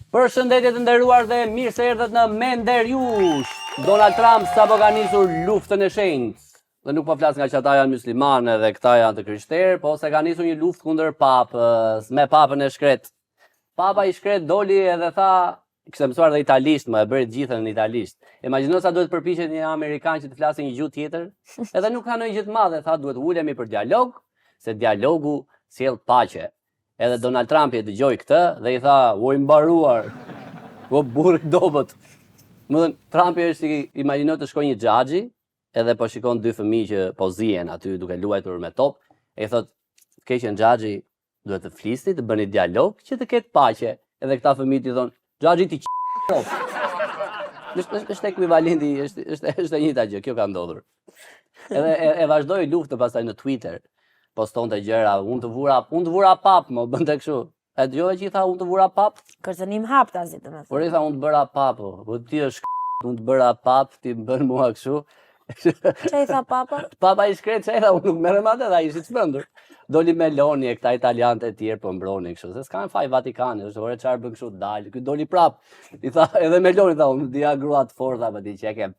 Përshëndetje të nderuar dhe mirë se erdhët në Menderjush. Donald Trump sapo ka nisur luftën e shenjtë. Dhe nuk po flas nga që ata janë muslimanë dhe këta janë të krishterë, po se ka nisur një luftë kundër papës, me papën e shkret. Papa i shkret doli edhe tha, kishte mësuar dhe italisht, më e bëri gjithën në italisht. Imagjino sa duhet përpiqet një amerikan që të flasë një gjuhë tjetër, edhe nuk ka ndonjë gjë të madhe, tha duhet ulemi për dialog, se dialogu sjell paqe. Edhe Donald Trump e dëgjoi këtë dhe i tha, "O i mbaruar, o burr dobët." Më thënë, Trumpi është imagjino të shkojë një xhaxhi, edhe po shikon dy fëmijë që po zihen aty duke luajtur me top, e i thot, "Ke qenë xhaxhi, duhet të flisni, të bëni dialog që të ketë paqe." Edhe këta fëmijë i thon, "Xhaxhi ti top." Është ekuivalenti, është e njëjta gjë, kjo ka ndodhur. Edhe e vazhdoi luftën pastaj në Twitter. Postonte gjëra, unë të vura pap, më bënte kështu. E dëgjove që i tha unë të vura pap? Kërcënim hapta si të më thënë. Por i tha unë të bëra pap, po ti është unë të bëra pap, ti më bën mua kështu. Çfarë i tha papa? Papa i shkret, çfarë i tha unë nuk merrem atë, ai ishte çmendur. Doli Meloni e këta italianë të tjerë po mbronin kështu, se s'kan faj Vatikani, është ore çfarë bën kështu dal. Ky doli prap. I tha edhe Meloni tha unë dia gruat forta po ti çeke.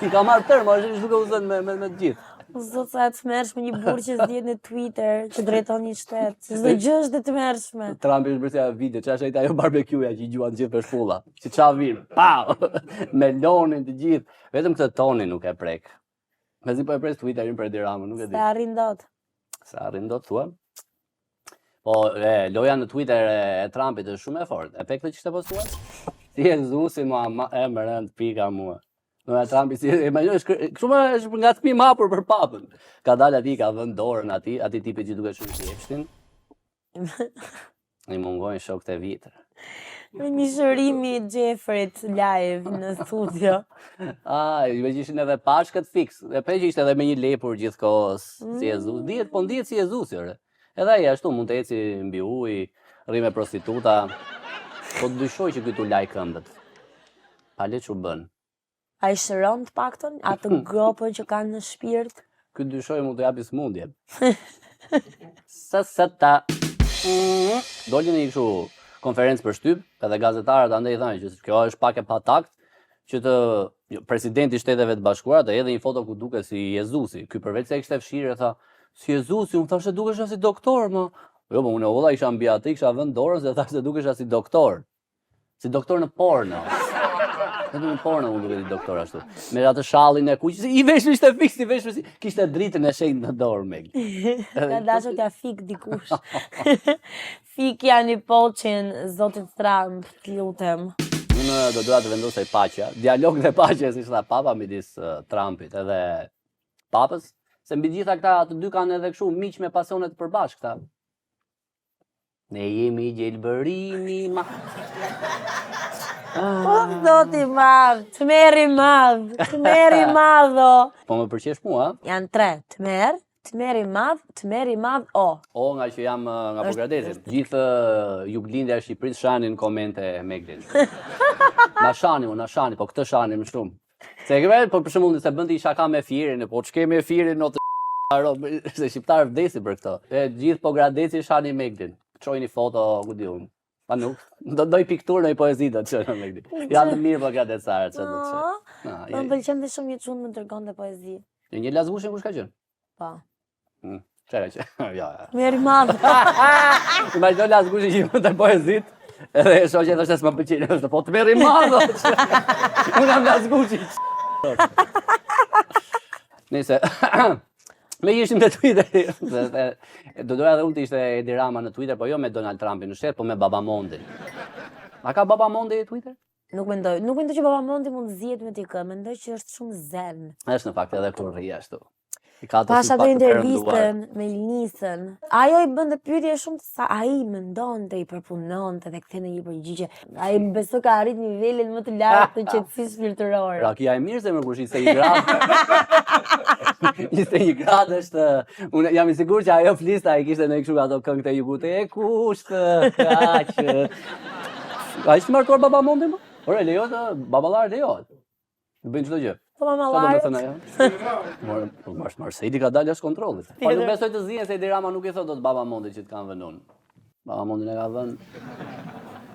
I ka marrë tërë, është duke u thënë me të gjithë. Zot sa të tmerrshme një burr që s'dihet në Twitter, që drejton një shtet. Çdo gjë është e tmerrshme. Trumpi është bërë video, çfarë është ajo barbecue-ja që i gjuan gjithë për shpulla. Si çfarë vin. Pa! Melonin të gjithë. Vetëm këtë toni nuk e prek. Mezi po e pres Twitterin për Edi Ramën, nuk e di. Se arrin dot. Se arrin dot thua? Po loja në Twitter e Trumpit është shumë e fortë. E pe këtë që ishte postuar? Si Jezusi mua e më rënd pika mua. Në Trumpi si imagjino është ngacmim hapur për papën. Ka dalë aty, ka vënë dorën aty tipi që duket shumë si Epstein. I mungojnë shokët e vitër. Me një shërimi Jeffreyt live në studio. Me që ishin edhe pashkët fix. E pe që ishte edhe me një lepur gjithkohës si Jezus. Po ndihet si Jezusi, ore. Edhe ai ashtu mund të eci mbi ujë, rri me prostituta. Po të dyshoj që këtu laj këmbët. Pa le çu bën. A i shëron të paktën atë gropën që kanë në shpirt? Ky dyshoj mund të japi smundje. Ta. Doli në një kështu konferencë për shtyp, edhe gazetarët andaj thanë që kjo është pak e patakt, që presidenti i Shteteve të Bashkuara të hedhë një foto ku duket si Jezusi. Ky përveç se kishte fshirë tha, si Jezusi, unë thashë dukesha si doktor, më. Jo, po unë olla isha mbi atë, kisha vënë dorën se thashë dukesha si doktor. Si doktor në porno. Vetëm në porno unë duket i doktor ashtu. Me atë shallin e kuq, i veshur ishte fiks, i veshur si kishte dritën e shenjtë në dorë me. Ka dashur t'ja fik dikush. Fikja një poqin, zotit Trump, lutem. Unë do doja të vendosej paqja, dialog dhe paqe, siç tha papa midis Trumpit edhe papës, se mbi gjitha këta të dy kanë edhe kështu miq me pasione të përbashkëta. Ne jemi gjelbërimi ma. Po zoti madh, tmerri madh o. Po më pëlqesh mua? Janë tre, tmerri madh o. O nga që jam nga Pogradeci. Gjithë juglindja e Shqipërisë shanin komente Megdin. Na shani, po këtë shani më shumë. Se po për shembull nëse bën ti shaka me Firin, po ç'ke me Firin o të se shqiptar vdesin për këto. E gjithë Pogradeci shanin Megdin. Çojini foto, ku di unë. Pa nuk, doj pikturë në i poezi do të qërë me këti. Janë të mirë po gradecare që do të qërë. Më pëlqen dhe shumë një çun më dërgon dhe poezi. Një lazgushin kush ka qënë? Pa. Qërë që? Ja. Meri madhë. Imagjino lazgushin që më të poezit, edhe e shoqe thoshte s'më pëlqen, po të meri madhë. Unë jam lazgushin. Nëse me ishim në Twitter, do doja dhe unë të ishte Edi Rama në Twitter, po jo me Donald Trumpin në shtet, po me Babamondin. A ka Babamondi në Twitter? Nuk mendoj që Babamondi mund zihet me t'i kë, mendoj që është shumë zen. Është në fakt edhe kur rri ashtu. Pasha të intervistën me Ilnisën. Ajo i bënte pyetje shumë sa ai mendonte, i përpunonte dhe kthente një përgjigje. Ai besoj ka arrit nivelin më të lartë të qetësisë shpirtërore. Rakia e mirë se më kush ishte i gradë. Ishte i gradë është, unë jam i sigurt që ajo fliste, ai kishte në kështu ato këngët e jugut e kushtë, kaq. A ishte martuar Babamondi më? Ore, lejohet, baballar lejohet. Bëjnë çdo gjë. Po mamallarit. Marsejti ka dalë jashtë kontrollit. Po nuk besoj të zihen se Edi Rama nuk i thot dot Babamondit që të kanë vënë unë. Babamondin e ka vënë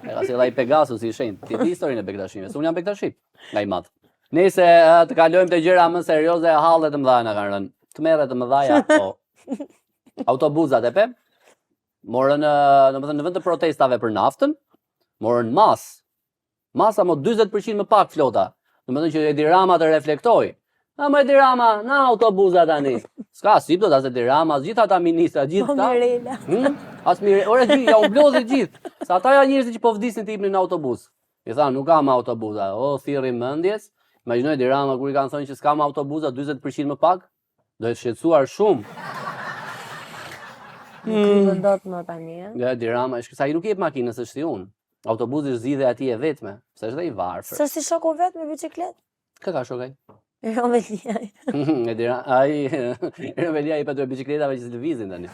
E ka si dha i Pegasus i shenjtë. Ti di historinë e Bektashimit. Unë jam Bektashit, nga i madh. Nëse të kalojmë te gjëra më serioze, hallet të mëdha na kanë rënë. Tmerret të mëdha, po. Autobuzat e pe morën, domethënë në vend të protestave për naftën, morën masa mo 40% më pak flota. Domethënë që Edi Rama të reflektoi. Më Edi Rama, na autobuza tani. S'ka si do ta Edi Rama, gjithë ata ministra, gjithë ata. As mirë, ora ja u blodhi gjithë. Sa ata janë njerëz që po vdisin të hipnin në autobus. I thanë nuk kam autobuza. O thirrri mendjes. Imagjinoj Edi Rama kur i kanë thënë që s'kam autobuza 40% më pak, do të shqetësuar shumë. Nuk do të më tani. Ja Edi Rama, sa i nuk jep makinës është si unë. Autobusi zgjidhe atij e vetme, se është dhe i varfër. Së si shoku vet me bicikletë? Kë ka shokaj? Rovelia. Edi Rama, ai Rovelia i patë bicikletave që lëvizin tani.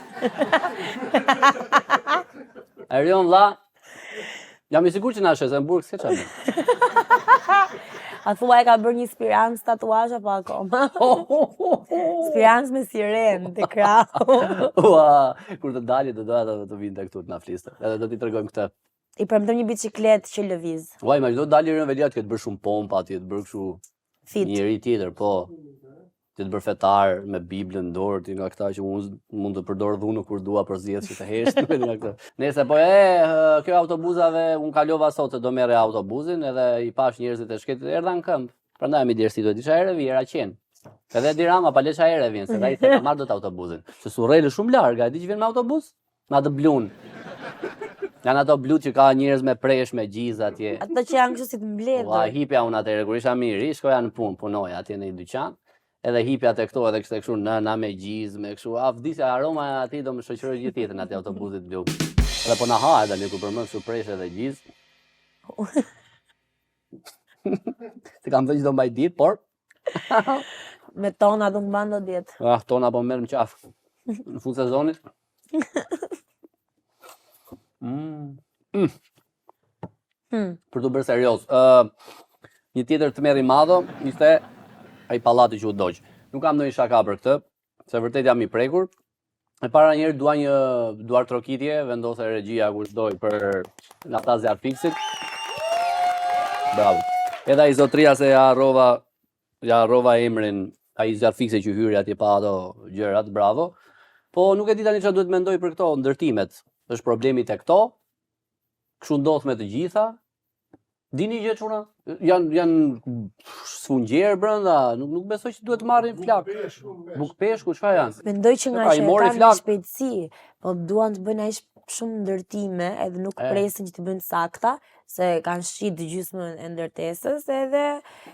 Arion vlla. Jam i sigurt që na shes në burg s'ke çfarë. A thua e ka bërë një spirancë tatuazh apo akoma? Spirancë me siren te krau. Ua, kur të dalë do doja të vinte këtu të na fliste. Edhe do t'i tregojmë këtë. I premtoj një bicikletë që lëviz. Ua, imagjino dalë Rovelia të ketë bërë shumë pompa, të jetë bërë kështu Fit. njëri tjetër, po. Të jetë bërë fetar me Biblën në dorë, ti nga këta që unë mund të përdor dhunë kur dua për zgjedhje që të hesh nga këtë. Nëse po kjo autobuzave unë kalova sot se do merre autobusin edhe i pash njerëzit e shkëtit erdhan këmbë. Prandaj mi dërsi do disha herë vjera qen. Edhe Edi Rama pa leça herë vjen se ai se ka marrë dot autobusin. Se surrel shumë larg, a di që vjen me autobus? Me atë blun. Janë ato blut që ka njerëz me presh me gjiz atje. Ato që janë kështu si të mbledhur. Ua, hipja unë atëherë kur isha mirë, shkoja në punë, punoja atje në një dyqan. Edhe hipja te këto edhe kështu nëna me gjiz, me kështu, vdisja aroma e atij do më shoqëroj gjithë jetën atë autobusit blu. Edhe po na ha edhe kur përmend kështu presh edhe gjiz. Të kam thënë që do mbaj ditë, por me tona do mban do ditë. Tona po merr në qafë. Në fund sezonit. Për të bërë serioz, një tjetër tmerr i madh ishte ai pallati që u dogj. Nuk kam ndonjë shaka për këtë, se vërtet jam i prekur. E para njerë dua një duar trokitje, vendose regjia kush doj për ata zjarfiksit. Bravo. Edhe ai zotria se ja harrova emrin, ai zjarfikse që hyri atje pa ato gjërat, bravo. Po nuk e di tani çfarë duhet mendoj për këto ndërtimet. Është problemi te këto. Kështu ndodh me të gjitha. Dini gjë çuna? Janë sfungjer brenda, nuk besoj që duhet të marrin flak. Bukpeshku çfarë janë? Mendoj që nga shejtani në shpejtësi, po duan të bëjnë aq shumë ndërtime edhe nuk presin që të bëjnë sakta, se kanë shit gjysmën e ndërtesës edhe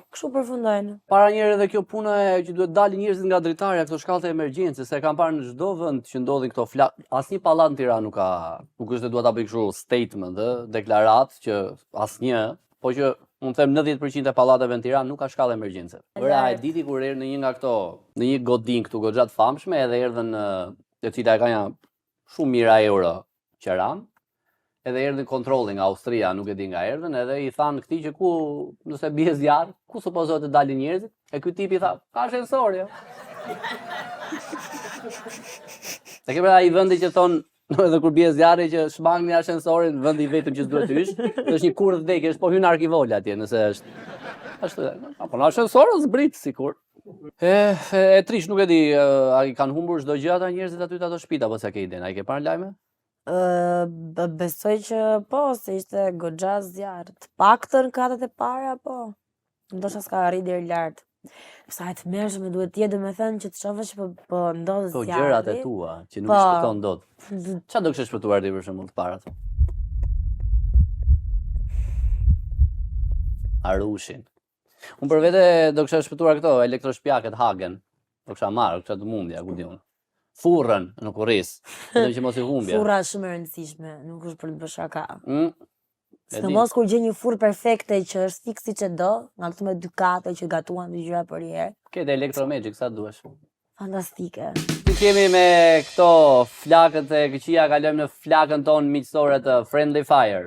kështu përfundojnë. Para njëherë edhe kjo puna që duhet dalin njerëzit nga dritarja këto shkallët e emergjencës, se kam parë në çdo vend që ndodhin këto flak. Asnjë pallat në Tiranë nuk është se dua ta bëj kështu statement, deklarat që asnjë, po që unë them 90% e pallateve në Tiranë nuk ka shkallë emergjence. Ora e diti kur erdhi në një nga këto, në një godin këtu goxha të famshme edhe erdhën e cila e kanë shumë mira euro qeram. Edhe erdhi kontrolli nga Austria, nuk e di nga erdhën, edhe i thanë këtij që nëse bie zjarr, ku supozohet të dalin njerëzit? E ky tipi tha, ka ashensor jo. Te ke pra ai vendi që thon, edhe kur bie zjarri që shmangni ashensorin, vendi vetëm që s'duhet të hysh, është një kurrë vdekjesh, po hyn arkivol atje nëse është. Ashtu. Apo në ashensor zbrit sikur. E trish, nuk e di, ai kanë humbur çdo gjë ata njerëzit aty te ato shtëpit apo s'e ke iden? Ai ke parë lajme? Besoj që po, se ishte goxha zjarr. Të paktën katët e para, po. Ndoshta s'ka arrit deri lart. Sa e tmerrshme duhet të jetë, domethënë që të shohësh që po ndodh zjarri. Po gjërat e tua që nuk shpëton dot. Çfarë do kishe shpëtuar ti për shembull të parat? Arushin. Unë për vete do kisha shpëtuar këto elektroshpjaket Hagen. Do kisha marrë, kisha të mundja, ku di unë. Furrën në kurris, vetëm që mos i humbja. Furra është shumë e rëndësishme, nuk është për të bërë shaka. Sidomos kur gjen një furrë perfekte që është fiks siç e do, nga këto me dy kate që gatuan dy gjëra për herë. Ke Electromagic, sa duhesh. Fantastike. Ti kemi me këto flakët e këqija, kalojmë në flakën tonë miqësore të Friendly Fire.